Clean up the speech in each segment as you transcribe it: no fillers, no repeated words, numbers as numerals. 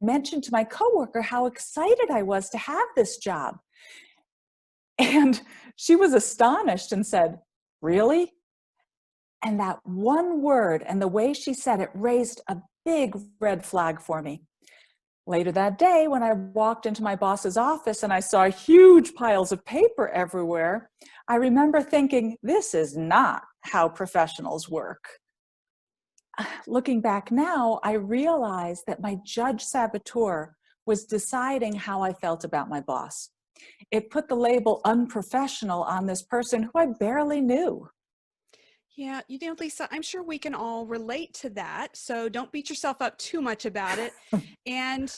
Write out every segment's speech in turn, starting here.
mentioned to my coworker how excited I was to have this job. And she was astonished and said, "Really?" And that one word and the way she said it raised a big red flag for me. Later that day, when I walked into my boss's office and I saw huge piles of paper everywhere, I remember thinking, this is not how professionals work. Looking back now, I realized that my judge saboteur was deciding how I felt about my boss. It put the label unprofessional on this person who I barely knew. Yeah, Lisa, I'm sure we can all relate to that. So don't beat yourself up too much about it. And,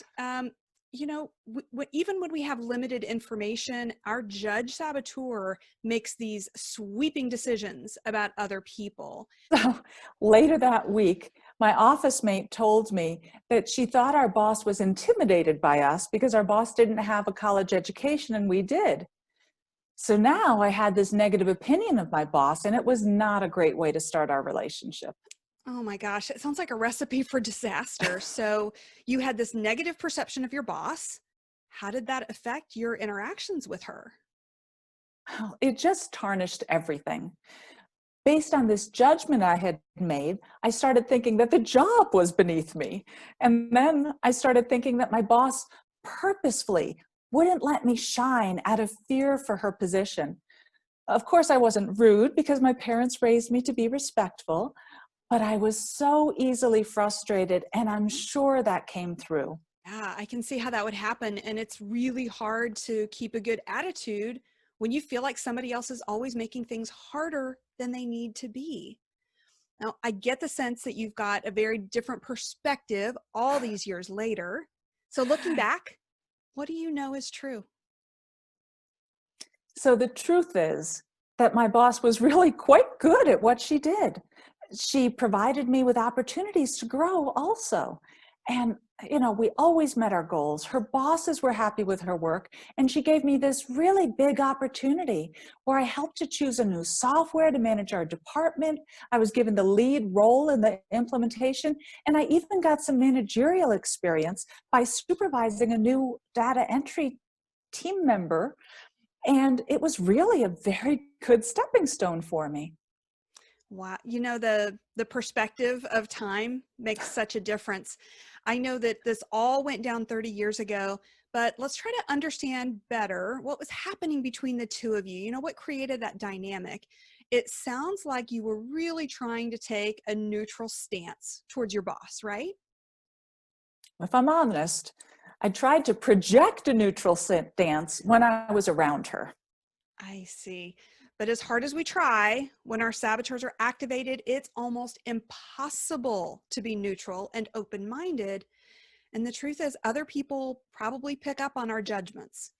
even when we have limited information, our judge saboteur makes these sweeping decisions about other people. So later that week, my office mate told me that she thought our boss was intimidated by us because our boss didn't have a college education and we did. So now I had this negative opinion of my boss, and it was not a great way to start our relationship. Oh my gosh, it sounds like a recipe for disaster. So you had this negative perception of your boss. How did that affect your interactions with her? It just tarnished everything. Based on this judgment I had made, I started thinking that the job was beneath me. And then I started thinking that my boss purposefully wouldn't let me shine out of fear for her position. Of course, I wasn't rude because my parents raised me to be respectful, but I was so easily frustrated, and I'm sure that came through. Yeah, I can see how that would happen. And it's really hard to keep a good attitude when you feel like somebody else is always making things harder than they need to be. Now, I get the sense that you've got a very different perspective all these years later. So, looking back, what do you know is true? So the truth is that my boss was really quite good at what she did. She provided me with opportunities to grow also. And, we always met our goals. Her bosses were happy with her work. And she gave me this really big opportunity where I helped to choose a new software to manage our department. I was given the lead role in the implementation. And I even got some managerial experience by supervising a new data entry team member, and it was really a very good stepping stone for me. Wow, the perspective of time makes such a difference. I know that this all went down 30 years ago, but let's try to understand better what was happening between the two of you. What created that dynamic? It sounds like you were really trying to take a neutral stance towards your boss, right? If I'm honest, I tried to project a neutral stance when I was around her. I see. But as hard as we try, when our saboteurs are activated, it's almost impossible to be neutral and open minded. And the truth is, other people probably pick up on our judgments.